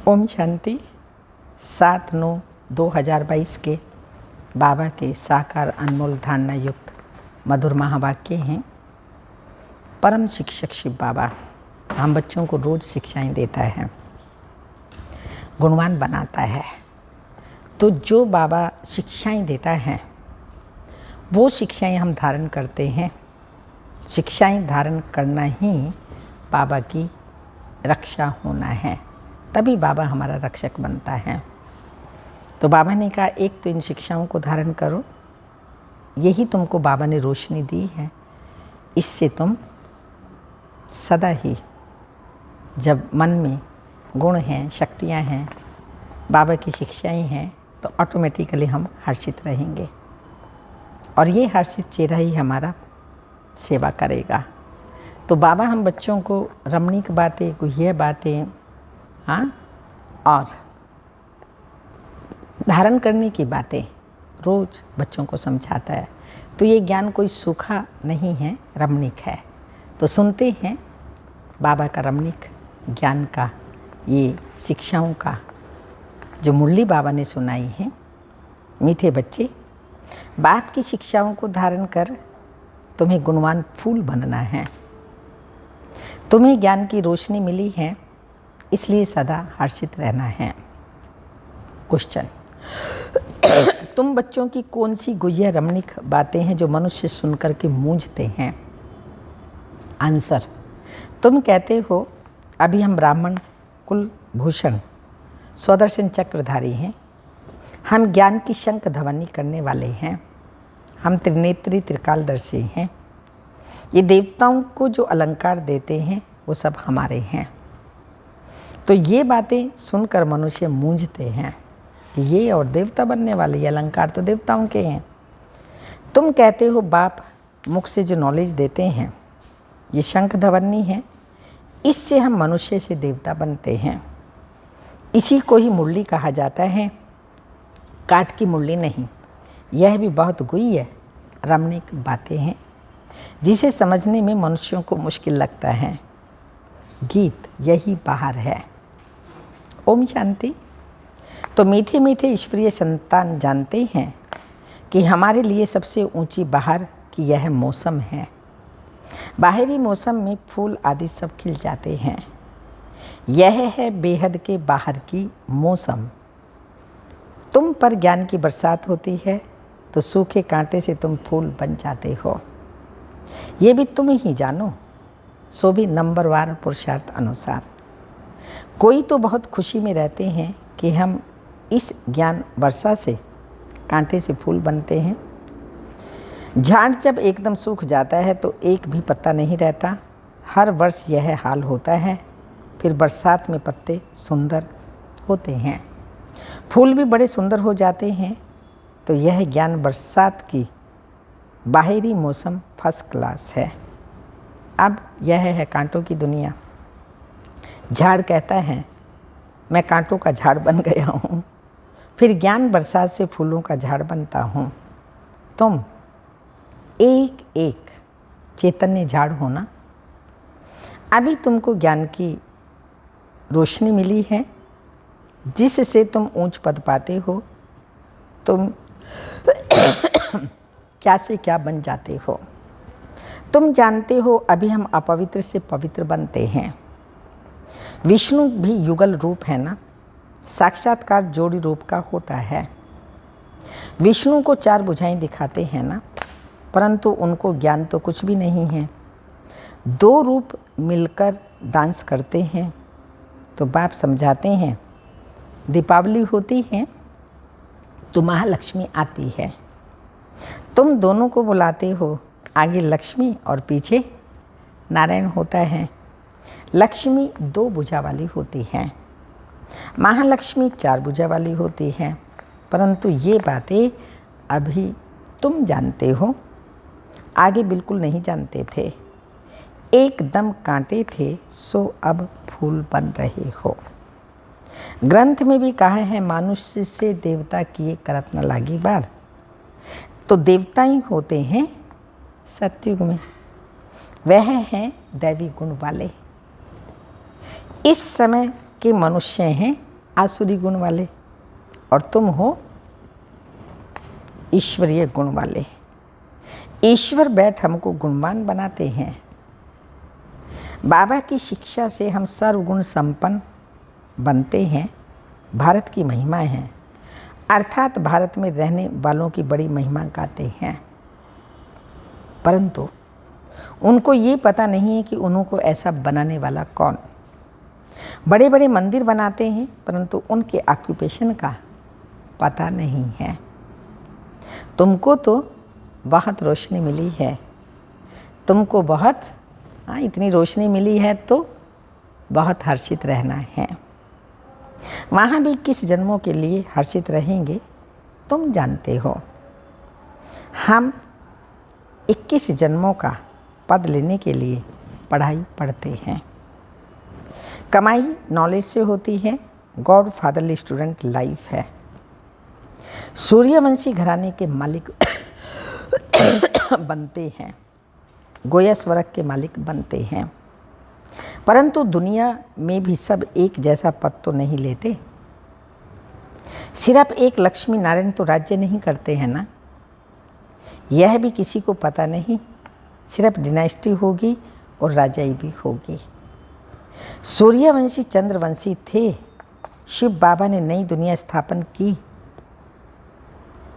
ओम शांति। 7/9/2022 के बाबा के साकार अनमोल धारणा युक्त मधुर महावाक्य हैं। परम शिक्षक शिव बाबा हम बच्चों को रोज़ शिक्षाएं देता है, गुणवान बनाता है। तो जो बाबा शिक्षाएं देता है वो शिक्षाएं हम धारण करते हैं। शिक्षाएं धारण करना ही बाबा की रक्षा होना है, तभी बाबा हमारा रक्षक बनता है। तो बाबा ने कहा एक तो इन शिक्षाओं को धारण करो, यही तुमको बाबा ने रोशनी दी है। इससे तुम सदा ही, जब मन में गुण हैं, शक्तियां हैं, बाबा की शिक्षाएं हैं, तो ऑटोमेटिकली हम हर्षित रहेंगे और ये हर्षित चेहरा ही हमारा सेवा करेगा। तो बाबा हम बच्चों को रमणीक बातें, गुह्य बातें, और धारण करने की बातें रोज़ बच्चों को समझाता है। तो ये ज्ञान कोई सूखा नहीं है, रमणीक है। तो सुनते हैं बाबा का रमणीक ज्ञान का, ये शिक्षाओं का जो मुरली बाबा ने सुनाई है। मीठे बच्चे, बाप की शिक्षाओं को धारण कर तुम्हें गुणवान फूल बनना है। तुम्हें ज्ञान की रोशनी मिली है, इसलिए सदा हर्षित रहना है। क्वेश्चन, तुम बच्चों की कौन सी गुह्य रमणीक बातें हैं जो मनुष्य सुनकर के मूंझते हैं? आंसर, तुम कहते हो अभी हम ब्राह्मण कुल भूषण स्वदर्शन चक्रधारी हैं, हम ज्ञान की शंख ध्वनि करने वाले हैं, हम त्रिनेत्री त्रिकालदर्शी हैं, ये देवताओं को जो अलंकार देते हैं वो सब हमारे हैं। तो ये बातें सुनकर मनुष्य मूंझते हैं कि ये और देवता बनने वाले, ये अलंकार तो देवताओं के हैं। तुम कहते हो बाप मुख से जो नॉलेज देते हैं ये शंख ध्वनि है, इससे हम मनुष्य से देवता बनते हैं। इसी को ही मुरली कहा जाता है, काठ की मुरली नहीं। यह भी बहुत गुह्य रमणीक बातें हैं जिसे समझने में मनुष्यों को मुश्किल लगता है। गीत यही बाहर है। ओम शांति। तो मीठे मीठे ईश्वरीय संतान जानते हैं कि हमारे लिए सबसे ऊंची बाहर की यह मौसम है। बाहरी मौसम में फूल आदि सब खिल जाते हैं। यह है बेहद के बाहर की मौसम। तुम पर ज्ञान की बरसात होती है तो सूखे कांटे से तुम फूल बन जाते हो। ये भी तुम ही जानो, सो भी नंबरवार पुरुषार्थ अनुसार। कोई तो बहुत खुशी में रहते हैं कि हम इस ज्ञान वर्षा से कांटे से फूल बनते हैं। झाड़ जब एकदम सूख जाता है तो एक भी पत्ता नहीं रहता। हर वर्ष यह हाल होता है। फिर बरसात में पत्ते सुंदर होते हैं, फूल भी बड़े सुंदर हो जाते हैं। तो यह ज्ञान बरसात की बाहरी मौसम फर्स्ट क्लास है। अब यह है कांटों की दुनिया। झाड़ कहता है मैं कांटों का झाड़ बन गया हूँ, फिर ज्ञान बरसात से फूलों का झाड़ बनता हूँ। तुम एक एक चैतन्य झाड़ हो ना। अभी तुमको ज्ञान की रोशनी मिली है जिससे तुम ऊंच पद पाते हो। तुम क्या से क्या बन जाते हो। तुम जानते हो अभी हम अपवित्र से पवित्र बनते हैं। विष्णु भी युगल रूप है ना, साक्षात्कार जोड़ी रूप का होता है। विष्णु को 4 भुजाएं दिखाते हैं ना, परंतु उनको ज्ञान तो कुछ भी नहीं है। 2 रूप मिलकर डांस करते हैं। तो बाप समझाते हैं दीपावली होती है तो महालक्ष्मी आती है। तुम दोनों को बुलाते हो, आगे लक्ष्मी और पीछे नारायण होता है। लक्ष्मी 2 भुजा वाली होती है, महालक्ष्मी 4 भुजा वाली होती है। परंतु ये बातें अभी तुम जानते हो, आगे बिल्कुल नहीं जानते थे। एकदम कांटे थे सो अब फूल बन रहे हो। ग्रंथ में भी कहा है मनुष्य से देवता किए करत न लागी बार। तो देवता ही होते हैं सतयुग में, वह हैं दैवी गुण वाले। इस समय के मनुष्य हैं आसुरी गुण वाले और तुम हो ईश्वरीय गुण वाले। ईश्वर बैठ हमको गुणवान बनाते हैं। बाबा की शिक्षा से हम सर्वगुण संपन्न बनते हैं। भारत की महिमा है, अर्थात भारत में रहने वालों की बड़ी महिमा गाते हैं, परंतु उनको ये पता नहीं है कि उनको ऐसा बनाने वाला कौन। बड़े बड़े मंदिर बनाते हैं परंतु उनके ऑक्यूपेशन का पता नहीं है। तुमको तो बहुत रोशनी मिली है, तुमको बहुत इतनी रोशनी मिली है तो बहुत हर्षित रहना है। वहाँ भी किस जन्मों के लिए हर्षित रहेंगे तुम जानते हो। हम 21 जन्मों का पद लेने के लिए पढ़ाई पढ़ते हैं। कमाई नॉलेज से होती है, गॉड फादरली स्टूडेंट लाइफ है। सूर्यवंशी घराने के मालिक बनते हैं, गोया स्वर्ग के मालिक बनते हैं, परंतु दुनिया में भी सब एक जैसा पद तो नहीं लेते। सिर्फ एक लक्ष्मी नारायण तो राज्य नहीं करते हैं ना, यह भी किसी को पता नहीं। सिर्फ डिनाइस्टी होगी और राजाई भी होगी। सूर्यवंशी चंद्रवंशी थे, शिव बाबा ने नई दुनिया स्थापन की।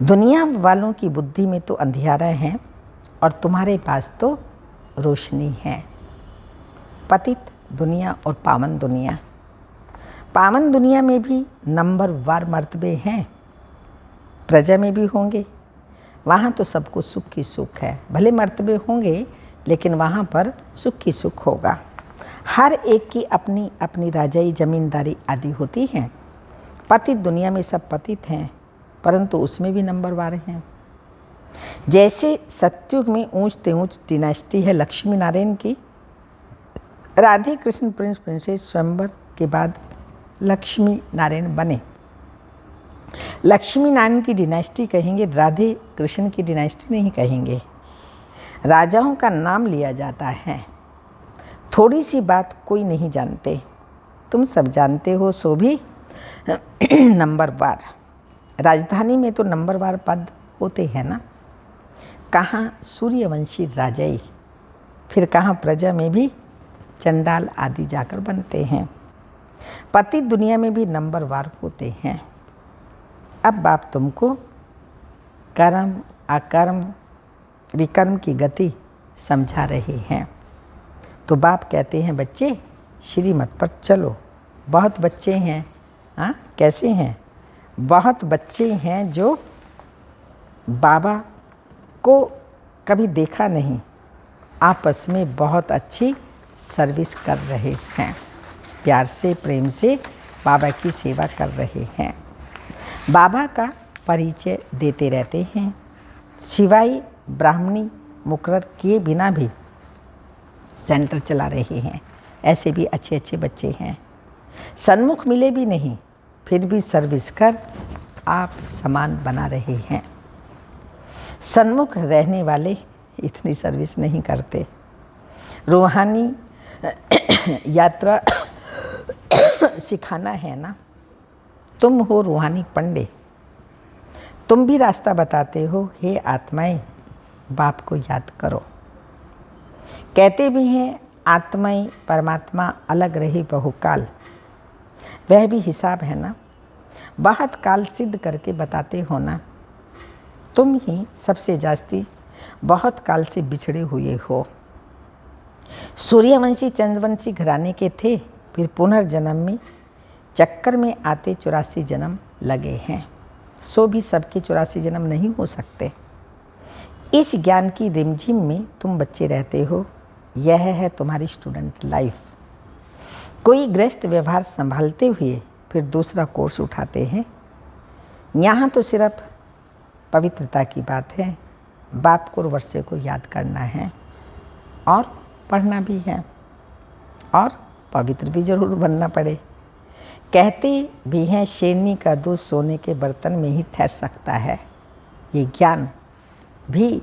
दुनिया वालों की बुद्धि में तो अंधियारा है और तुम्हारे पास तो रोशनी है। पतित दुनिया और पावन दुनिया। पावन दुनिया में भी नंबरवार मर्तबे हैं, प्रजा में भी होंगे। वहाँ तो सबको सुख ही सुख है, भले मर्तबे होंगे लेकिन वहाँ पर सुख ही सुख होगा। हर एक की अपनी अपनी राजाई जमींदारी आदि होती है। पतित दुनिया में सब पतित हैं परंतु उसमें भी नंबरवार हैं। जैसे सतयुग में ऊंचते ऊंच डिनास्टी है लक्ष्मी नारायण की, राधे कृष्ण प्रिंस प्रिंसेस स्वयंवर के बाद लक्ष्मी नारायण बने। लक्ष्मी नारायण की डिनास्टी कहेंगे, राधे कृष्ण की डिनास्टी नहीं कहेंगे। राजाओं का नाम लिया जाता है। थोड़ी सी बात कोई नहीं जानते, तुम सब जानते हो, सो भी नंबरवार। राजधानी में तो नंबरवार पद होते हैं ना, कहाँ सूर्यवंशी राजाई, फिर कहाँ प्रजा में भी चंडाल आदि जाकर बनते हैं। पति दुनिया में भी नंबरवार होते हैं। अब बाप तुमको कर्म अकर्म विकर्म की गति समझा रहे हैं। तो बाप कहते हैं बच्चे श्रीमत पर चलो। बहुत बच्चे हैं, कैसे हैं? बहुत बच्चे हैं जो बाबा को कभी देखा नहीं, आपस में बहुत अच्छी सर्विस कर रहे हैं, प्यार से प्रेम से बाबा की सेवा कर रहे हैं, बाबा का परिचय देते रहते हैं। सिवाय ब्राह्मणी मुकर्रर किए बिना भी सेंटर चला रहे हैं। ऐसे भी अच्छे अच्छे बच्चे हैं। सन्मुख मिले भी नहीं फिर भी सर्विस कर आप समान बना रहे हैं। सन्मुख रहने वाले इतनी सर्विस नहीं करते। रूहानी यात्रा सिखाना है ना, तुम हो रूहानी पंडे, तुम भी रास्ता बताते हो। हे आत्माएं बाप को याद करो। कहते भी हैं आत्माएं परमात्मा अलग रहे बहुकाल, वह भी हिसाब है ना। बहुत काल सिद्ध करके बताते हो ना, तुम ही सबसे जास्ती बहुत काल से बिछड़े हुए हो। सूर्यवंशी चंद्रवंशी घराने के थे, फिर पुनर्जन्म में चक्कर में आते 84 जन्म लगे हैं। सो भी सबके 84 जन्म नहीं हो सकते। इस ज्ञान की रिमझिम में तुम बच्चे रहते हो। यह है तुम्हारी स्टूडेंट लाइफ। कोई गृहस्थ व्यवहार संभालते हुए फिर दूसरा कोर्स उठाते हैं। यहाँ तो सिर्फ पवित्रता की बात है। बाप को और वर्षे को याद करना है और पढ़ना भी है और पवित्र भी जरूर बनना पड़े। कहते भी हैं शेरनी का दूध सोने के बर्तन में ही ठहर सकता है। ये ज्ञान भी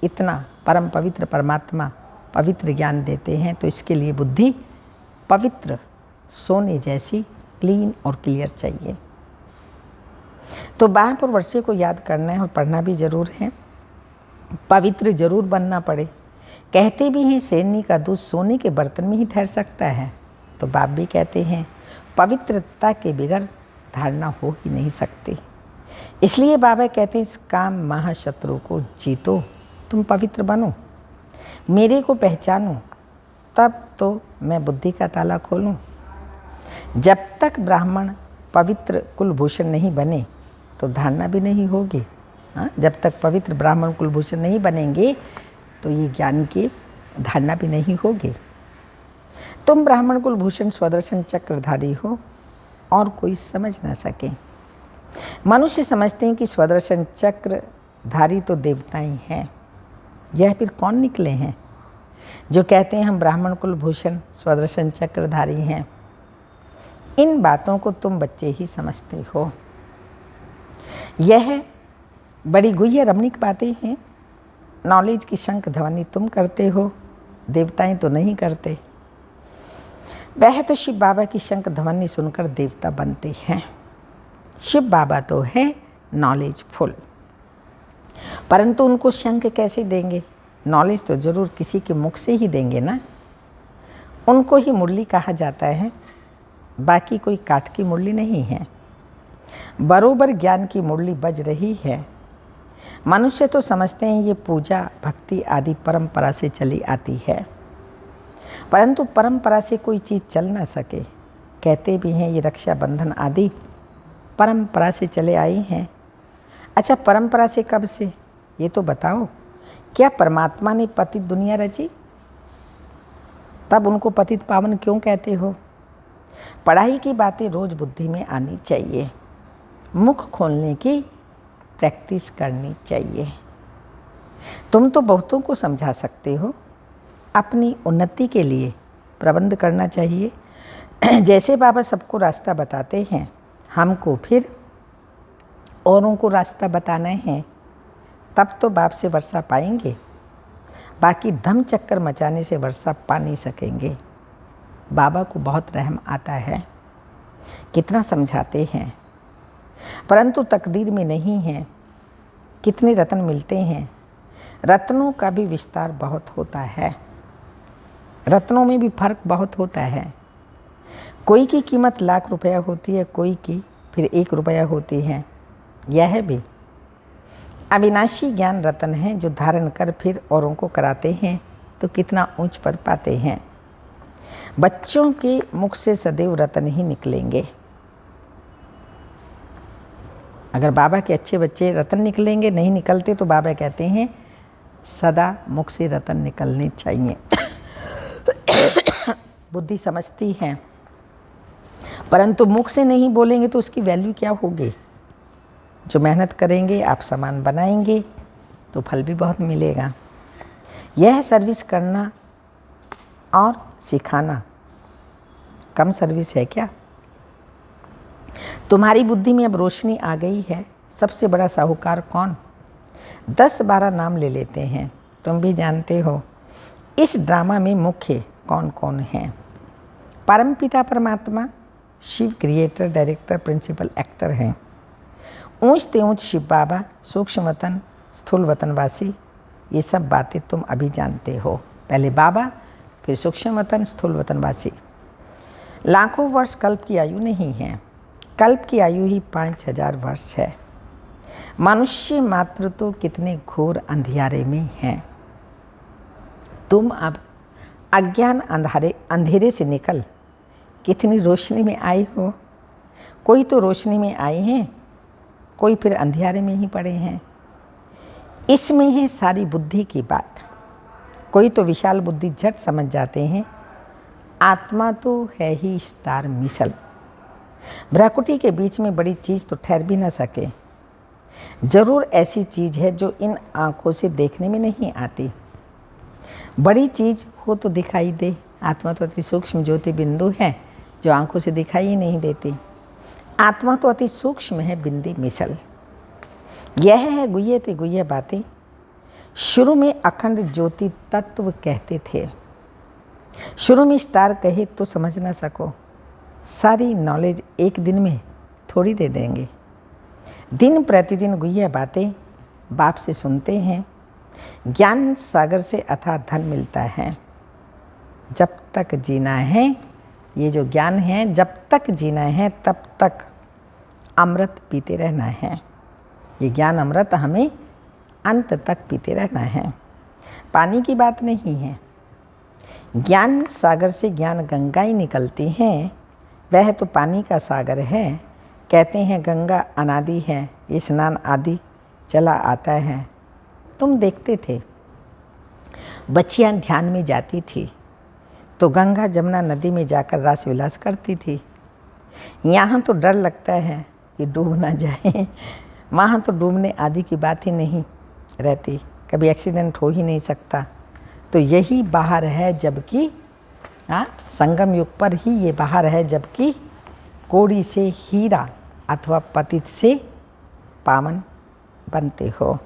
इतना परम पवित्र परमात्मा पवित्र ज्ञान देते हैं, तो इसके लिए बुद्धि पवित्र सोने जैसी क्लीन और क्लियर चाहिए। तो महापुर वर्षे को याद करना है और पढ़ना भी जरूर है, पवित्र जरूर बनना पड़े। कहते भी हैं शेरनी का दूध सोने के बर्तन में ही ठहर सकता है, तो बाप भी कहते हैं पवित्रता के बिगड़ धारणा हो ही नहीं सकती। इसलिए बाबा कहते हैं इस काम महाशत्रु को जीतो, तुम पवित्र बनो, मेरे को पहचानो, तब तो मैं बुद्धि का ताला खोलूं। जब तक ब्राह्मण पवित्र कुलभूषण नहीं बने तो धारणा भी नहीं होगी। जब तक पवित्र ब्राह्मण कुलभूषण नहीं बनेंगे तो ये ज्ञान की धारणा भी नहीं होगी। तुम ब्राह्मण कुलभूषण स्वदर्शन चक्रधारी हो और कोई समझ ना सके। मनुष्य समझते हैं कि स्वदर्शन चक्रधारी तो देवताएं हैं। यह फिर कौन निकले हैं जो कहते हैं हम ब्राह्मण कुलभूषण स्वदर्शन चक्रधारी हैं? इन बातों को तुम बच्चे ही समझते हो। यह बड़ी गुह्य रमणीक बातें हैं। नॉलेज की शंख ध्वनि तुम करते हो, देवताएं तो नहीं करते। वह तो शिव बाबा की शंख ध्वनि सुनकर देवता बनते हैं। शिव बाबा तो है नॉलेज फुल, परंतु उनको शंख कैसे देंगे? नॉलेज तो जरूर किसी के मुख से ही देंगे ना। उनको ही मुरली कहा जाता है, बाकी कोई काठ की मुरली नहीं है। बरोबर ज्ञान की मुरली बज रही है। मनुष्य तो समझते हैं ये पूजा भक्ति आदि परंपरा से चली आती है, परंतु परंपरा से कोई चीज़ चल ना सके। कहते भी हैं ये रक्षाबंधन आदि परंपरा से चले आई हैं। अच्छा, परंपरा से कब से, ये तो बताओ। क्या परमात्मा ने पतित दुनिया रची? तब उनको पतित पावन क्यों कहते हो? पढ़ाई की बातें रोज बुद्धि में आनी चाहिए, मुख खोलने की प्रैक्टिस करनी चाहिए। तुम तो बहुतों को समझा सकते हो, अपनी उन्नति के लिए प्रबंध करना चाहिए। जैसे बाबा सबको रास्ता बताते हैं, हमको फिर औरों को रास्ता बताना है, तब तो बाप से वर्षा पाएंगे। बाकी धम चक्कर मचाने से वर्षा पा नहीं सकेंगे। बाबा को बहुत रहम आता है, कितना समझाते हैं, परंतु तकदीर में नहीं है। कितने रत्न मिलते हैं, रत्नों का भी विस्तार बहुत होता है, रत्नों में भी फर्क बहुत होता है। कोई की कीमत लाख रुपया होती है, कोई की फिर 1 रुपया होती है। यह भी अविनाशी ज्ञान रत्न है जो धारण कर फिर औरों को कराते हैं तो कितना ऊंच पर पाते हैं। बच्चों के मुख से सदैव रत्न ही निकलेंगे। अगर बाबा के अच्छे बच्चे रत्न निकलेंगे, नहीं निकलते तो बाबा कहते हैं सदा मुख से रत्न निकलने चाहिए। बुद्धि समझती है, परंतु मुख से नहीं बोलेंगे तो उसकी वैल्यू क्या होगी? जो मेहनत करेंगे, आप सामान बनाएंगे तो फल भी बहुत मिलेगा। यह सर्विस करना और सिखाना कम सर्विस है क्या? तुम्हारी बुद्धि में अब रोशनी आ गई है। सबसे बड़ा साहूकार कौन? 10-12 नाम ले लेते हैं, तुम भी जानते हो। इस ड्रामा में मुख्य कौन कौन हैं? परमपिता परमात्मा, Shiv creator, director, principal, actor हैं। ऊंच ते ऊंच शिव बाबा, सूक्ष्म वतन, स्थूल वतनवासी, ये सब बातें तुम अभी जानते हो। पहले बाबा, फिर सूक्ष्म वतन, स्थूल वतनवासी। लाखों वर्ष कल्प की आयु नहीं है, कल्प की आयु ही 5000 वर्ष है। मनुष्य मात्र तो कितने घोर अंधियारे में हैं। तुम अब अज्ञान अंधेरे से निकल कितनी रोशनी में आए हो। कोई तो रोशनी में आए हैं, कोई फिर अंधियारे में ही पड़े हैं। इसमें है सारी बुद्धि की बात। कोई तो विशाल बुद्धि झट समझ जाते हैं, आत्मा तो है ही स्टार मिसल। भ्राकुटी के बीच में बड़ी चीज़ तो ठहर भी ना सके। जरूर ऐसी चीज़ है जो इन आँखों से देखने में नहीं आती। बड़ी चीज़ हो तो दिखाई दे। आत्मा तो अति सूक्ष्म ज्योति बिंदु है जो आँखों से दिखाई ही नहीं देती। आत्मा तो अति सूक्ष्म है, बिंदी मिसल। यह है गुह्य ते गुह्य बातें। शुरू में अखंड ज्योति तत्व कहते थे। शुरू में स्टार कहे तो समझ ना सको, सारी नॉलेज एक दिन में थोड़ी दे देंगे। दिन प्रतिदिन गुह्य बातें बाप से सुनते हैं। ज्ञान सागर से अथाह धन मिलता है। जब तक जीना है, ये जो ज्ञान है, जब तक जीना है तब तक अमृत पीते रहना है। ये ज्ञान अमृत हमें अंत तक पीते रहना है, पानी की बात नहीं है। ज्ञान सागर से ज्ञान गंगाएं निकलती हैं, वह तो पानी का सागर है। कहते हैं गंगा अनादि है, ये स्नान आदि चला आता है। तुम देखते थे बच्चियां ध्यान में जाती थी तो गंगा जमुना नदी में जाकर रास विलास करती थी। यहाँ तो डर लगता है कि डूब ना जाए। वहाँ तो डूबने आदि की बात ही नहीं रहती, कभी एक्सीडेंट हो ही नहीं सकता। तो यही बाहर है, जबकि संगम युग पर ही ये बाहर है, जबकि कोड़ी से हीरा अथवा पतित से पावन बनते हो।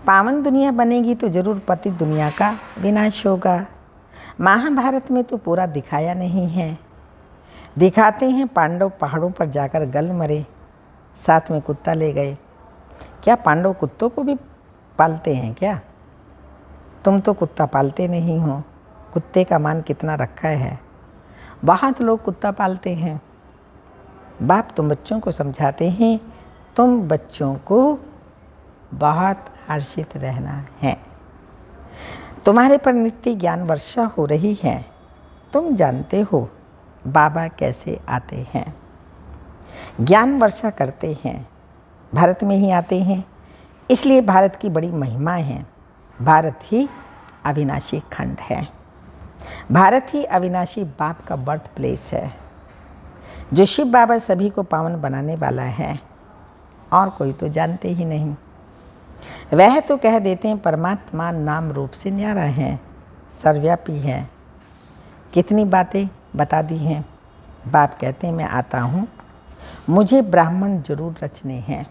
पावन दुनिया बनेगी तो जरूर पतित दुनिया का विनाश होगा। महाभारत में तो पूरा दिखाया नहीं है। दिखाते हैं पांडव पहाड़ों पर जाकर गल मरे, साथ में कुत्ता ले गए। क्या पांडव कुत्तों को भी पालते हैं क्या? तुम तो कुत्ता पालते नहीं हो। कुत्ते का मान कितना रखा है। बहुत लोग कुत्ता पालते हैं। बाप तुम बच्चों को समझाते हैं, तुम बच्चों को बहुत हर्षित रहना है। तुम्हारे पर नित्य ज्ञान वर्षा हो रही है। तुम जानते हो बाबा कैसे आते हैं, ज्ञान वर्षा करते हैं, भारत में ही आते हैं। इसलिए भारत की बड़ी महिमा है। भारत ही अविनाशी खंड है। भारत ही अविनाशी बाप का बर्थ प्लेस है। जो शिव बाबा सभी को पावन बनाने वाला है, और कोई तो जानते ही नहीं। वह तो कह देते हैं परमात्मा नाम रूप से न्यारा है, सर्वव्यापी है। कितनी बातें बता दी हैं। बाप कहते हैं मैं आता हूँ, मुझे ब्राह्मण जरूर रचने हैं।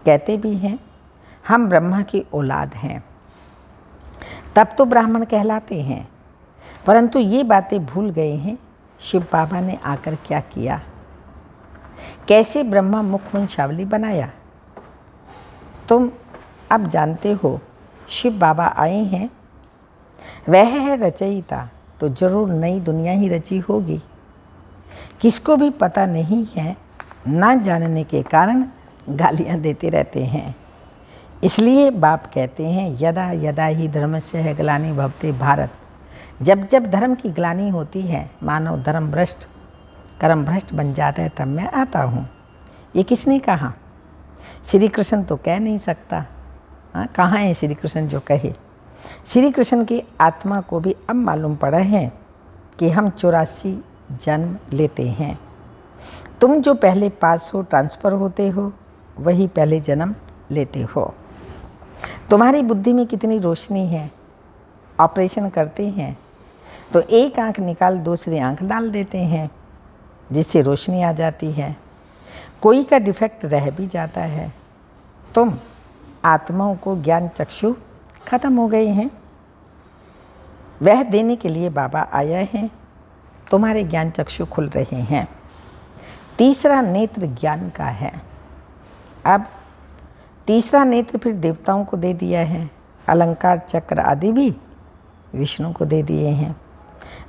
कहते भी हैं हम ब्रह्मा की औलाद हैं, तब तो ब्राह्मण कहलाते हैं। परंतु ये बातें भूल गए हैं शिव बाबा ने आकर क्या किया, कैसे ब्रह्मा मुख वंशावली बनाया। तुम अब जानते हो शिव बाबा आए हैं, वह है रचयिता, तो जरूर नई दुनिया ही रची होगी। किसको भी पता नहीं है, ना जानने के कारण गालियाँ देते रहते हैं। इसलिए बाप कहते हैं यदा यदा ही धर्मस्य है ग्लानि भवते भारत। जब जब धर्म की ग्लानि होती है, मानव धर्म भ्रष्ट कर्म भ्रष्ट बन जाता है, तब मैं आता हूँ। ये किसने कहा? श्री कृष्ण तो कह नहीं सकता। कहाँ है श्री कृष्ण जो कहे? श्री कृष्ण की आत्मा को भी अब मालूम पड़ा है कि हम 84 जन्म लेते हैं। तुम जो पहले पास हो, ट्रांसफ़र होते हो, वही पहले जन्म लेते हो। तुम्हारी बुद्धि में कितनी रोशनी है। ऑपरेशन करते हैं तो एक आंख निकाल दूसरी आंख डाल देते हैं, जिससे रोशनी आ जाती है। कोई का डिफेक्ट रह भी जाता है। तुम आत्माओं को ज्ञान चक्षु खत्म हो गए हैं, वह देने के लिए बाबा आया है। तुम्हारे ज्ञान चक्षु खुल रहे हैं। तीसरा नेत्र ज्ञान का है। अब तीसरा नेत्र फिर देवताओं को दे दिया है। अलंकार चक्र आदि भी विष्णु को दे दिए हैं।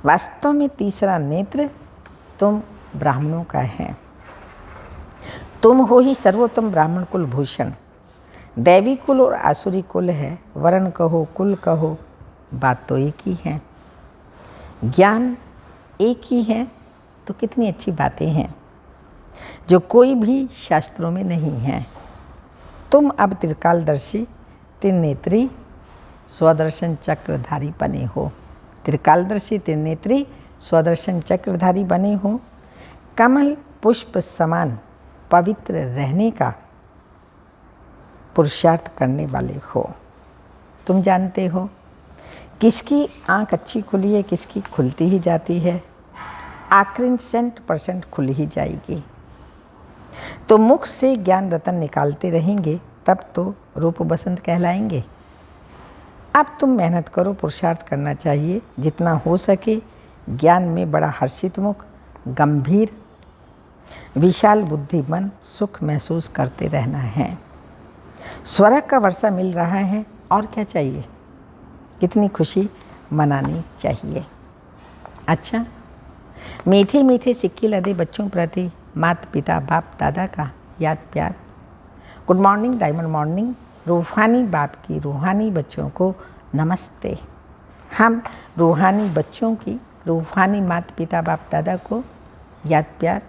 वास्तव में तीसरा नेत्र तुम ब्राह्मणों का है। तुम हो ही सर्वोत्तम ब्राह्मण कुल भूषण। दैवी कुल और आसुरी कुल है, वर्ण कहो कुल कहो, बात तो एक ही है। ज्ञान एक ही है, तो कितनी अच्छी बातें हैं जो कोई भी शास्त्रों में नहीं है। तुम अब त्रिकालदर्शी त्रिनेत्री स्वदर्शन चक्रधारी बने हो। त्रिकालदर्शी त्रिनेत्री स्वदर्शन चक्रधारी बने हो। कमल पुष्प समान पवित्र रहने का पुरुषार्थ करने वाले हो। तुम जानते हो किसकी आंख अच्छी खुली है, किसकी खुलती ही जाती है। आखिरी 100% खुल ही जाएगी। तो मुख से ज्ञान रतन निकालते रहेंगे, तब तो रूप बसंत कहलाएंगे। अब तुम मेहनत करो, पुरुषार्थ करना चाहिए जितना हो सके। ज्ञान में बड़ा हर्षित मुख, गंभीर, विशाल बुद्धि बन सुख महसूस करते रहना है। स्वर्ग का वर्षा मिल रहा है, और क्या चाहिए? कितनी खुशी मनानी चाहिए। अच्छा, मीठे मीठे सिक्के लदे बच्चों प्रति माता पिता बाप दादा का याद प्यार। Good morning diamond morning. रूहानी बाप की रूहानी बच्चों को नमस्ते। हम रूहानी बच्चों की रूहानी माता पिता बाप दादा को याद प्यार।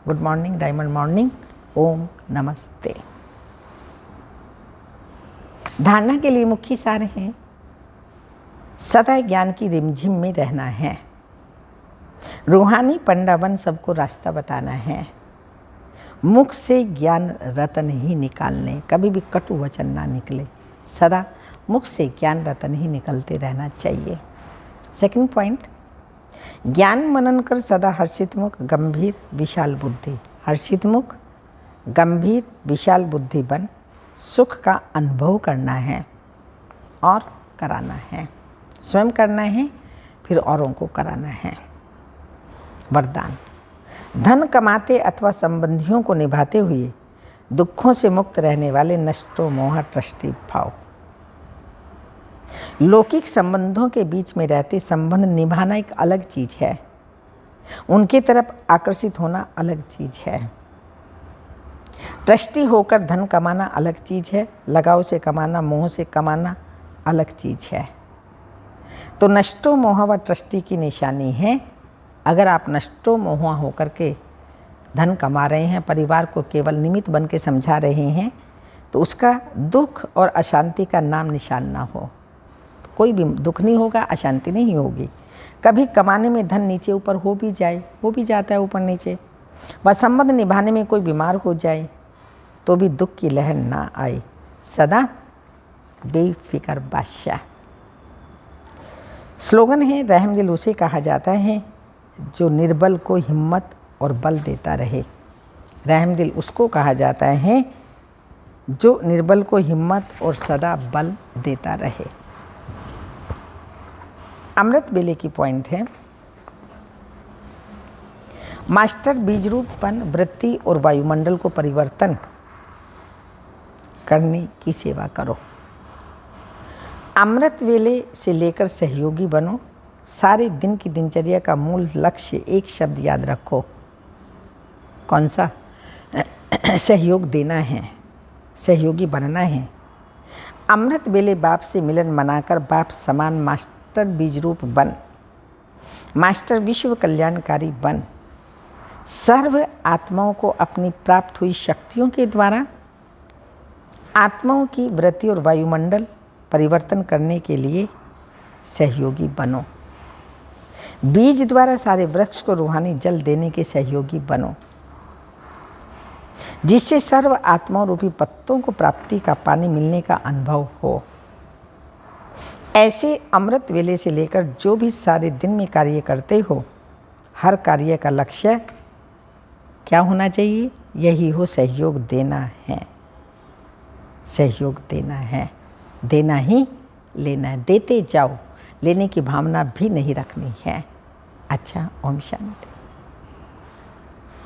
Good morning diamond morning. Om नमस्ते। धारणा के लिए मुख्य सार है, सदा ज्ञान की रिमझिम में रहना है। रूहानी पंडा बन सबको रास्ता बताना है। मुख से ज्ञान रतन ही निकालने, कभी भी कटु वचन ना निकले। सदा मुख से ज्ञान रतन ही निकलते रहना चाहिए। सेकंड पॉइंट, ज्ञान मनन कर सदा हर्षित मुख गंभीर विशाल बुद्धि। हर्षित मुख गंभीर विशाल बुद्धि बन सुख का अनुभव करना है और कराना है। स्वयं करना है, फिर औरों को कराना है। वरदान, धन कमाते अथवा संबंधियों को निभाते हुए दुखों से मुक्त रहने वाले नष्टो मोह ट्रष्टि भाव। लौकिक संबंधों के बीच में रहते संबंध निभाना एक अलग चीज है, उनकी तरफ आकर्षित होना अलग चीज है। ट्रस्टी होकर धन कमाना अलग चीज है, लगाव से कमाना, मोह से कमाना अलग चीज है। तो नष्टो मोह व ट्रस्टी की निशानी है। अगर आप नष्टो मोह होकर के धन कमा रहे हैं, परिवार को केवल निमित्त बन के समझा रहे हैं, तो उसका दुख और अशांति का नाम निशान ना हो। कोई भी दुख नहीं होगा, अशांति नहीं होगी। कभी कमाने में धन नीचे ऊपर हो भी जाए, हो भी जाता है ऊपर नीचे, व संबंध निभाने में कोई बीमार हो जाए तो भी दुख की लहर ना आए। सदा बेफिक्र बादशाह। स्लोगन है, रहम दिल उसे कहा जाता है जो निर्बल को हिम्मत और बल देता रहे। रहम दिल उसको कहा जाता है जो निर्बल को हिम्मत और सदा बल देता रहे। अमृत बेले की पॉइंट है, मास्टर बीज रूपपन वृत्ति और वायुमंडल को परिवर्तन करने की सेवा करो। अमृत वेले से लेकर सहयोगी बनो। सारे दिन की दिनचर्या का मूल लक्ष्य एक शब्द याद रखो। कौन सा? सहयोग देना है, सहयोगी बनना है। अमृत बेले बाप से मिलन मनाकर बाप समान मास्टर बीज रूप बन, मास्टर विश्व कल्याणकारी बन। सर्व आत्माओं को अपनी प्राप्त हुई शक्तियों के द्वारा आत्माओं की वृत्ति और वायुमंडल परिवर्तन करने के लिए सहयोगी बनो। बीज द्वारा सारे वृक्ष को रूहानी जल देने के सहयोगी बनो, जिससे सर्व आत्माओं रूपी पत्तों को प्राप्ति का पानी मिलने का अनुभव हो। ऐसे अमृत वेले से लेकर जो भी सारे दिन में कार्य करते हो, हर कार्य का लक्ष्य क्या होना चाहिए? यही हो, सहयोग देना है। सहयोग देना है, देना ही लेना है। देते जाओ, लेने की भावना भी नहीं रखनी है। अच्छा, ओम शांति।